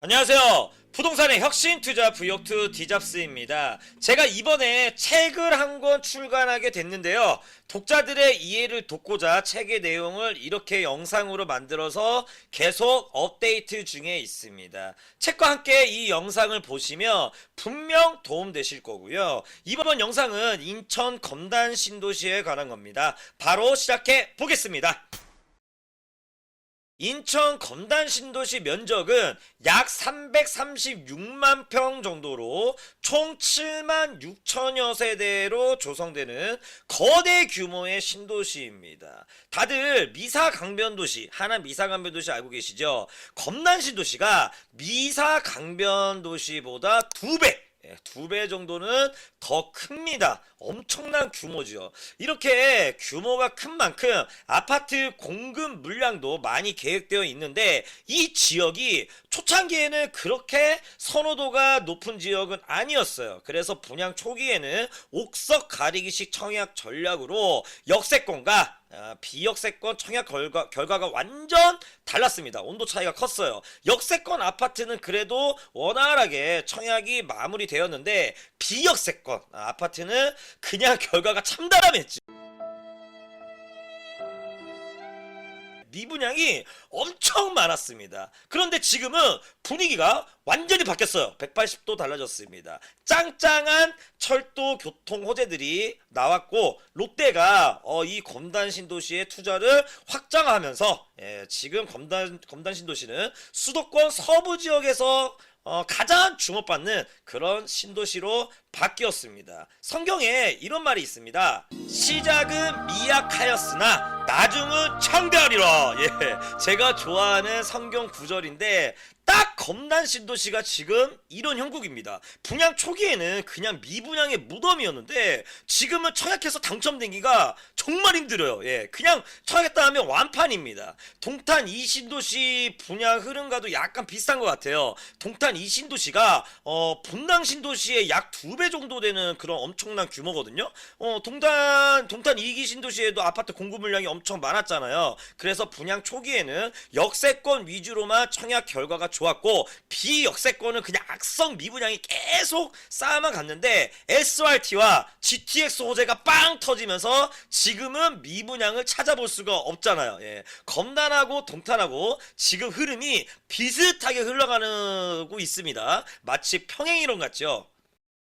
안녕하세요. 부동산의 혁신 투자 V2 디잡스입니다. 제가 이번에 책을 한 권 출간하게 됐는데요. 독자들의 이해를 돕고자 책의 내용을 이렇게 영상으로 만들어서 계속 업데이트 중에 있습니다. 책과 함께 이 영상을 보시면 분명 도움되실 거고요. 이번 영상은 인천 검단 신도시에 관한 겁니다. 바로 시작해 보겠습니다. 인천 검단 신도시 면적은 약 336만 평 정도로 총 7만 6천여 세대로 조성되는 거대 규모의 신도시입니다. 다들 미사강변도시, 하남 미사강변도시 알고 계시죠? 검단 신도시가 미사강변도시보다 2배, 2배 정도는 더 큽니다. 엄청난 규모죠. 이렇게 규모가 큰 만큼 아파트 공급 물량도 많이 계획되어 있는데 이 지역이 초창기에는 그렇게 선호도가 높은 지역은 아니었어요. 그래서 분양 초기에는 옥석 가리기식 청약 전략으로 역세권과 비역세권 청약 결과가 완전 달랐습니다. 온도 차이가 컸어요. 역세권 아파트는 그래도 원활하게 청약이 마무리되었는데 비역세권 아파트는 그냥 결과가 참담했지. 미분양이 엄청 많았습니다. 그런데 지금은 분위기가 완전히 바뀌었어요. 180도 달라졌습니다. 짱짱한 철도 교통 호재들이 나왔고 롯데가 이 검단 신도시의 투자를 확장하면서 지금 검단 신도시는 수도권 서부 지역에서 가장 주목받는 그런 신도시로 바뀌었습니다. 성경에 이런 말이 있습니다. 시작은 미약하였으나 나중은 창대하리라. 제가 좋아하는 성경 구절인데 딱 검단 신도시가 지금 이런 형국입니다. 분양 초기에는 그냥 미분양의 무덤이었는데 지금은 청약해서 당첨되기가 정말 힘들어요. 그냥 청약했다 하면 완판입니다. 동탄 이 신도시 분양 흐름과도 약간 비슷한 것 같아요. 동탄 이 신도시가 분당 신도시의 약 2배 정도 되는 그런 엄청난 규모거든요. 동탄 2기 신도시에도 아파트 공급 물량이 엄청 많았잖아요. 그래서 분양 초기에는 역세권 위주로만 청약 결과가 좋았고 비역세권은 그냥 악성 미분양이 계속 쌓아만 갔는데 SRT와 GTX 호재가 빵 터지면서 지금은 미분양을 찾아볼 수가 없잖아요. 검단하고 동탄하고 지금 흐름이 비슷하게 흘러가고 있습니다. 마치 평행이론 같죠.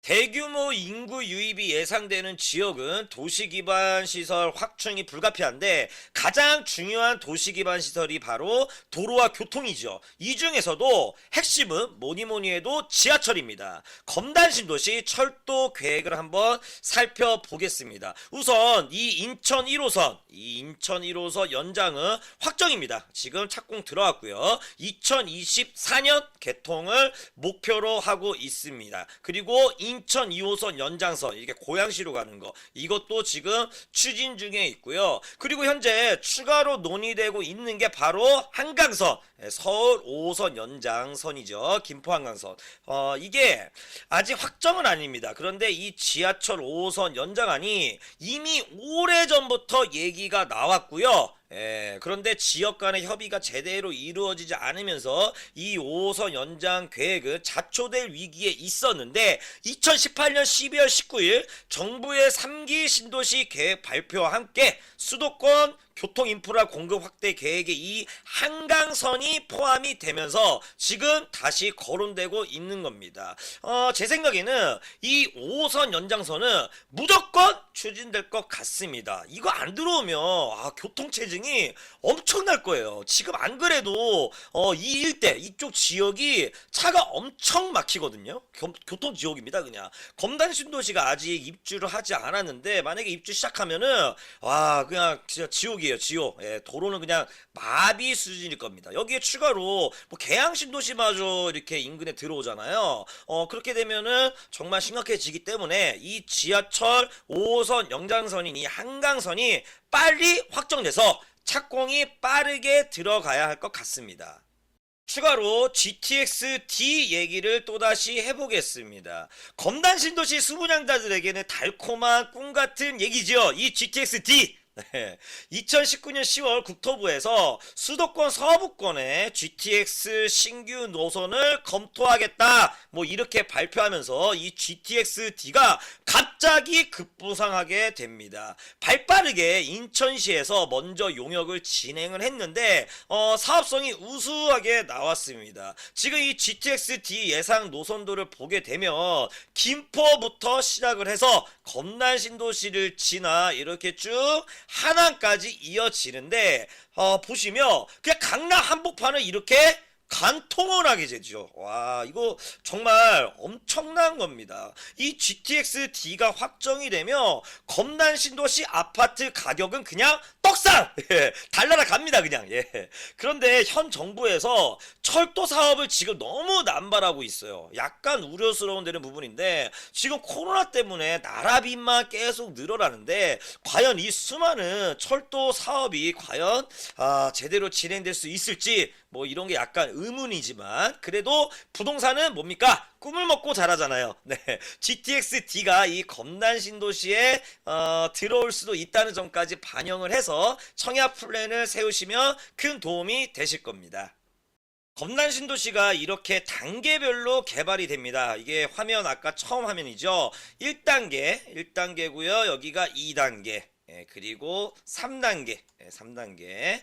대규모 인구 유입이 예상되는 지역은 도시기반 시설 확충이 불가피한데 가장 중요한 도시기반 시설이 바로 도로와 교통이죠. 이 중에서도 핵심은 뭐니뭐니 해도 지하철입니다. 검단 신도시 철도 계획을 한번 살펴보겠습니다. 우선 이 인천 1호선 연장은 확정입니다. 지금 착공 들어갔고요. 2024년 개통을 목표로 하고 있습니다. 그리고 인천 2호선 연장선, 이게 고양시로 가는 거, 이것도 지금 추진 중에 있고요. 그리고 현재 추가로 논의되고 있는 게 바로 한강선, 서울 5호선 연장선이죠. 김포 한강선. 이게 아직 확정은 아닙니다. 그런데 이 지하철 5호선 연장안이 이미 오래전부터 얘기가 나왔고요. 그런데 지역 간의 협의가 제대로 이루어지지 않으면서 이 5호선 연장 계획은 자초될 위기에 있었는데 2018년 12월 19일 정부의 3기 신도시 계획 발표와 함께 수도권 교통 인프라 공급 확대 계획에 이 한강선이 포함이 되면서 지금 다시 거론되고 있는 겁니다. 제 생각에는 이 5호선 연장선은 무조건 추진될 것 같습니다. 이거 안 들어오면 교통체증이 엄청날 거예요. 지금 안 그래도 이 일대 이쪽 지역이 차가 엄청 막히거든요. 교통 지옥입니다. 그냥 검단 신도시가 아직 입주를 하지 않았는데 만약에 입주 시작하면은 그냥 진짜 지옥이에요. 지옥. 도로는 그냥 마비 수준일 겁니다. 여기에 추가로 뭐 계양 신도시마저 이렇게 인근에 들어오잖아요. 그렇게 되면은 정말 심각해지기 때문에 이 지하철 5호선 연장선인 이 한강선이 빨리 확정돼서 착공이 빠르게 들어가야 할 것 같습니다. 추가로 GTX-D 얘기를 또다시 해보겠습니다. 검단 신도시 수분양자들에게는 달콤한 꿈같은 얘기죠. 이 GTX-D 네. 2019년 10월 국토부에서 수도권 서부권의 GTX 신규 노선을 검토하겠다. 뭐 이렇게 발표하면서 이 GTX-D가 갑자기 급부상하게 됩니다. 발빠르게 인천시에서 먼저 용역을 진행을 했는데 사업성이 우수하게 나왔습니다. 지금 이 GTX-D 예상 노선도를 보게 되면 김포부터 시작을 해서 검난 신도시를 지나 이렇게 쭉 하남까지 이어지는데 보시면 그냥 강남 한복판을 이렇게 간통을 하게 되죠. 와, 이거 정말 엄청난 겁니다. 이 GTX-D가 확정이 되면 검난 신도시 아파트 가격은 그냥 떡상! 예, 달나라 갑니다, 그냥. 예. 그런데 현 정부에서 철도 사업을 지금 너무 남발하고 있어요. 약간 우려스러운 데는 부분인데 지금 코로나 때문에 나라빚만 계속 늘어나는데 과연 이 수많은 철도 사업이 과연 제대로 진행될 수 있을지 뭐 이런 게 약간 의문이지만 그래도 부동산은 뭡니까? 꿈을 먹고 자라잖아요. 네, GTX-D가 이 검단 신도시에 들어올 수도 있다는 점까지 반영을 해서 청약 플랜을 세우시면 큰 도움이 되실 겁니다. 검단 신도시가 이렇게 단계별로 개발이 됩니다. 이게 화면 아까 처음 화면이죠. 1단계고요. 여기가 2단계. 그리고 3단계, 3단계.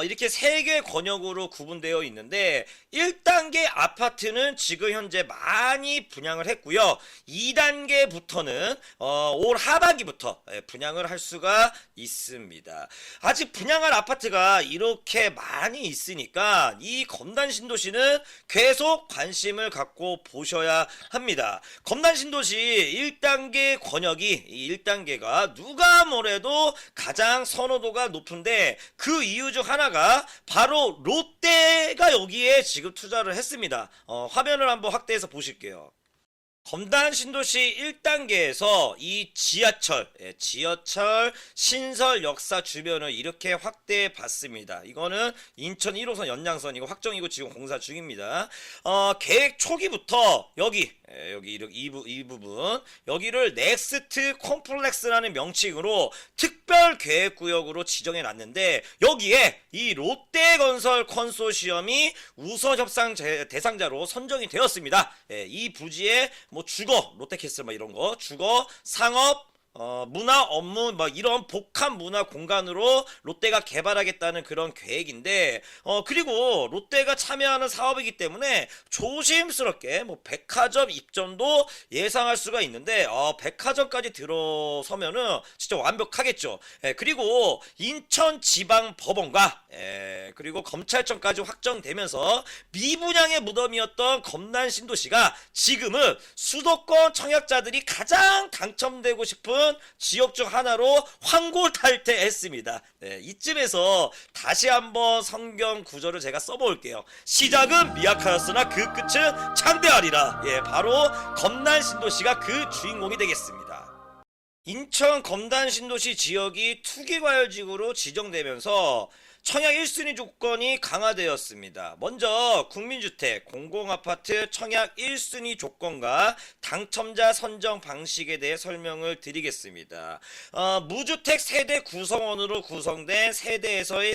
이렇게 3개 권역으로 구분되어 있는데 1단계 아파트는 지금 현재 많이 분양을 했고요. 2단계부터는 올 하반기부터 분양을 할 수가 있습니다. 아직 분양할 아파트가 이렇게 많이 있으니까 이 검단 신도시는 계속 관심을 갖고 보셔야 합니다. 검단 신도시 1단계 권역이 이 1단계가 누가 뭐래도 가장 선호도가 높은데 그 이유 중 하나가 바로 롯데가 여기에 지금 투자를 했습니다. 화면을 한번 확대해서 보실게요. 검단 신도시 1단계에서 이 지하철 신설 역사 주변을 이렇게 확대해 봤습니다. 이거는 인천 1호선 연장선이고 확정이고 지금 공사 중입니다. 계획 초기부터 여기 이 부분 여기를 넥스트 콤플렉스라는 명칭으로 특별 계획 구역으로 지정해 놨는데 여기에 이 롯데건설 컨소시엄이 우선 협상 대상자로 선정이 되었습니다. 이 부지에 뭐 주거, 롯데캐슬 뭐 이런 거, 주거, 상업, 문화, 업무, 막 이런 복합 문화 공간으로 롯데가 개발하겠다는 그런 계획인데, 그리고 롯데가 참여하는 사업이기 때문에 조심스럽게 뭐 백화점 입점도 예상할 수가 있는데, 백화점까지 들어서면은 진짜 완벽하겠죠. 그리고 인천지방법원과, 그리고 검찰청까지 확정되면서 미분양의 무덤이었던 검난 신도시가 지금은 수도권 청약자들이 가장 당첨되고 싶은 지역 중 하나로 환골탈태했습니다. 이쯤에서 다시 한번 성경 구절을 제가 써볼게요. 시작은 미약하였으나 그 끝은 창대하리라. 바로 검난 신도시가 그 주인공이 되겠습니다. 인천 검단 신도시 지역이 투기과열지구로 지정되면서 청약 1순위 조건이 강화되었습니다. 먼저 국민주택, 공공아파트 청약 1순위 조건과 당첨자 선정 방식에 대해 설명을 드리겠습니다. 무주택 세대 구성원으로 구성된 세대에서의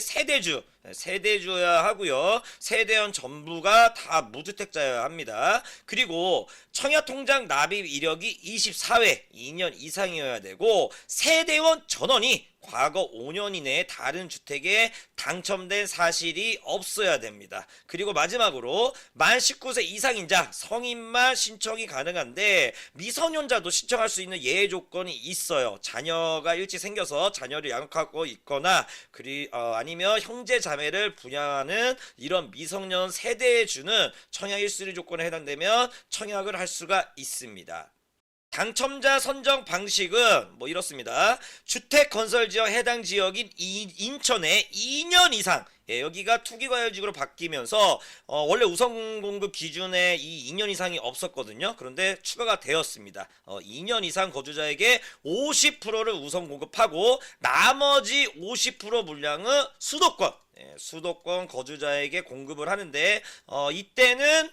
세대주여야 하고요. 세대원 전부가 다 무주택자여야 합니다. 그리고 청약통장 납입 이력이 24회 2년 이상이어야 되고 세대원 전원이 과거 5년 이내에 다른 주택에 당첨된 사실이 없어야 됩니다. 그리고 마지막으로 만 19세 이상인자 성인만 신청이 가능한데 미성년자도 신청할 수 있는 예외 조건이 있어요. 자녀가 일찍 생겨서 자녀를 양육하고 있거나 아니면 형제 자매를 부양하는 이런 미성년 세대에 주는 청약 1순위 조건에 해당되면 청약을 할 수가 있습니다. 당첨자 선정 방식은 뭐 이렇습니다. 주택 건설 지역 해당 지역인 인천에 2년 이상 여기가 투기과열지구로 바뀌면서 원래 우선 공급 기준에 이 2년 이상이 없었거든요. 그런데 추가가 되었습니다. 2년 이상 거주자에게 50%를 우선 공급하고 나머지 50% 물량은 수도권 거주자에게 공급을 하는데 이때는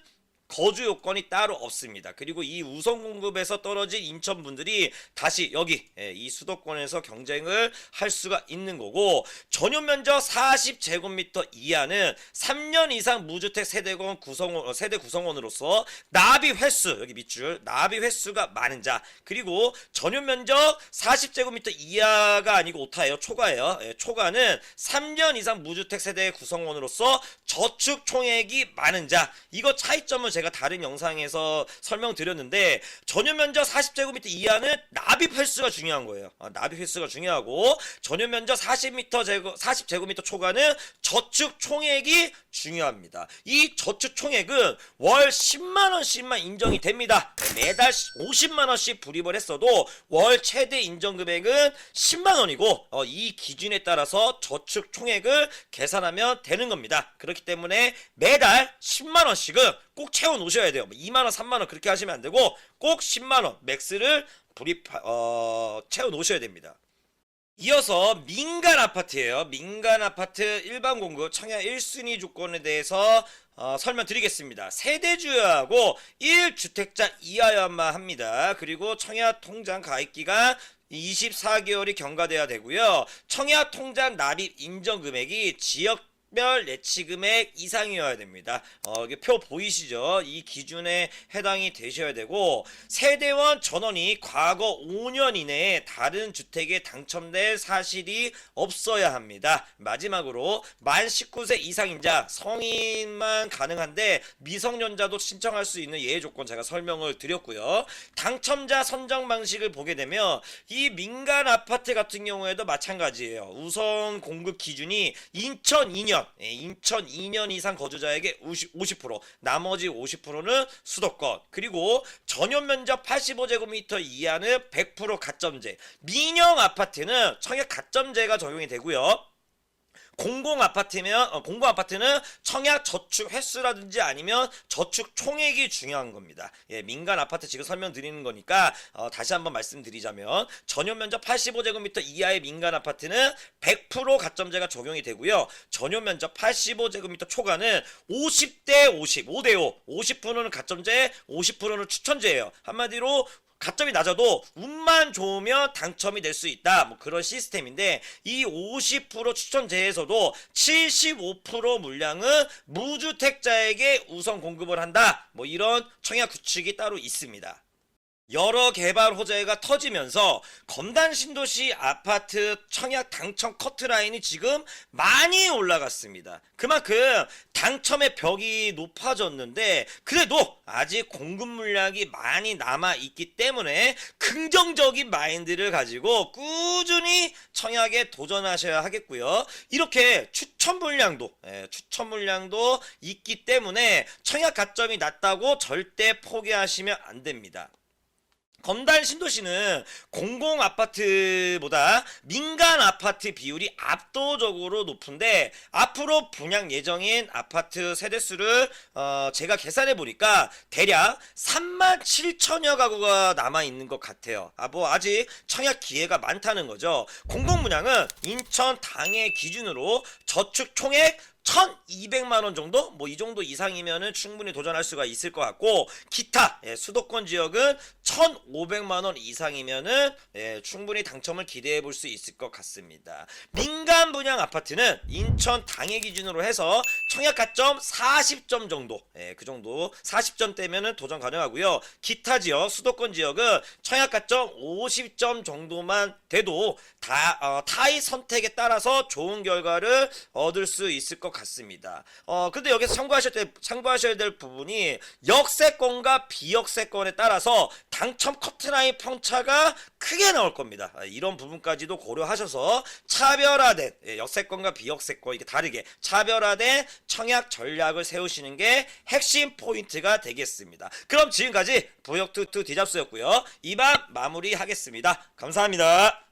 거주 요건이 따로 없습니다. 그리고 이 우선 공급에서 떨어진 인천 분들이 다시 여기 이 수도권에서 경쟁을 할 수가 있는 거고, 전용 면적 40제곱미터 이하는 3년 이상 무주택 세대 구성원으로서 나비 횟수, 여기 밑줄 나비 횟수가 많은 자, 그리고 전용 면적 40제곱미터 이하가 아니고 오타예요. 초과예요. 초과는 3년 이상 무주택 세대 구성원으로서 저축 총액이 많은 자. 이거 차이점을 제가 다른 영상에서 설명드렸는데, 전용 면적 40제곱미터 이하는 납입 횟수가 중요한 거예요. 납입 횟수가 중요하고, 전용 면적 40제곱미터 초과는 저축 총액이 중요합니다. 이 저축 총액은 월 10만원씩만 인정이 됩니다. 매달 50만원씩 불입을 했어도 월 최대 인정 금액은 10만원이고, 이 기준에 따라서 저축 총액을 계산하면 되는 겁니다. 그렇기 때문에 매달 10만원씩은 꼭 채워 놓으셔야 돼요. 2만원 3만원 그렇게 하시면 안 되고 꼭 10만원 맥스를 채워 놓으셔야 됩니다. 이어서 민간 아파트예요. 민간 아파트 일반 공급 청약 1순위 조건에 대해서 설명드리겠습니다. 세대주하고 1주택자 이하여야만 합니다. 그리고 청약 통장 가입기간 24개월이 경과돼야 되고요. 청약 통장 납입 인정 금액이 지역별 예치 금액 이상이어야 됩니다. 이게 표 보이시죠? 이 기준에 해당이 되셔야 되고, 세대원 전원이 과거 5년 이내에 다른 주택에 당첨될 사실이 없어야 합니다. 마지막으로 만 19세 이상인자, 성인만 가능한데 미성년자도 신청할 수 있는 예외 조건 제가 설명을 드렸고요. 당첨자 선정 방식을 보게 되면 이 민간 아파트 같은 경우에도 마찬가지예요. 우선 공급 기준이 인천 2년 이상 거주자에게 50%, 나머지 50%는 수도권, 그리고 전용 면적 85제곱미터 이하는 100% 가점제, 민영 아파트는 청약 가점제가 적용이 되고요. 공공 아파트는 청약 저축 횟수라든지 아니면 저축 총액이 중요한 겁니다. 민간 아파트 지금 설명드리는 거니까 다시 한번 말씀드리자면, 전용 면적 85제곱미터 이하의 민간 아파트는 100% 가점제가 적용이 되고요. 전용 면적 85제곱미터 초과는 50대 50, 5대5, 50%는 가점제, 50%는 추천제예요. 한마디로 가점이 낮아도 운만 좋으면 당첨이 될 수 있다, 뭐 그런 시스템인데, 이 50% 추천제에서도 75% 물량은 무주택자에게 우선 공급을 한다, 뭐 이런 청약 규칙이 따로 있습니다. 여러 개발 호재가 터지면서 검단 신도시 아파트 청약 당첨 커트라인이 지금 많이 올라갔습니다. 그만큼 당첨의 벽이 높아졌는데, 그래도 아직 공급 물량이 많이 남아 있기 때문에 긍정적인 마인드를 가지고 꾸준히 청약에 도전하셔야 하겠고요. 이렇게 추천 물량도 있기 때문에 청약 가점이 낮다고 절대 포기하시면 안 됩니다. 검단 신도시는 공공 아파트보다 민간 아파트 비율이 압도적으로 높은데, 앞으로 분양 예정인 아파트 세대수를 제가 계산해 보니까 대략 37,000여 가구가 남아 있는 것 같아요. 아직 청약 기회가 많다는 거죠. 공공 분양은 인천 당해 기준으로 저축 총액 1,200만원 정도? 뭐 이 정도 이상이면은 충분히 도전할 수가 있을 것 같고, 기타 수도권 지역은 1,500만원 이상이면은 충분히 당첨을 기대해 볼 수 있을 것 같습니다. 민간 분양 아파트는 인천 당해 기준으로 해서 청약 가점 40점 정도, 그 정도 40점대면은 도전 가능하고요. 기타 지역 수도권 지역은 청약 가점 50점 정도만 돼도 타의 선택에 따라서 좋은 결과를 얻을 수 있을 것 같습니다. 근데 여기서 참고하셔야 될 부분이, 역세권과 비역세권에 따라서 당첨 커트라인 편차가 크게 나올 겁니다. 이런 부분까지도 고려하셔서 차별화된 역세권과 비역세권, 이게 다르게 차별화된 청약 전략을 세우시는 게 핵심 포인트가 되겠습니다. 그럼 지금까지 부역투투 디잡스였고요. 이만 마무리하겠습니다. 감사합니다.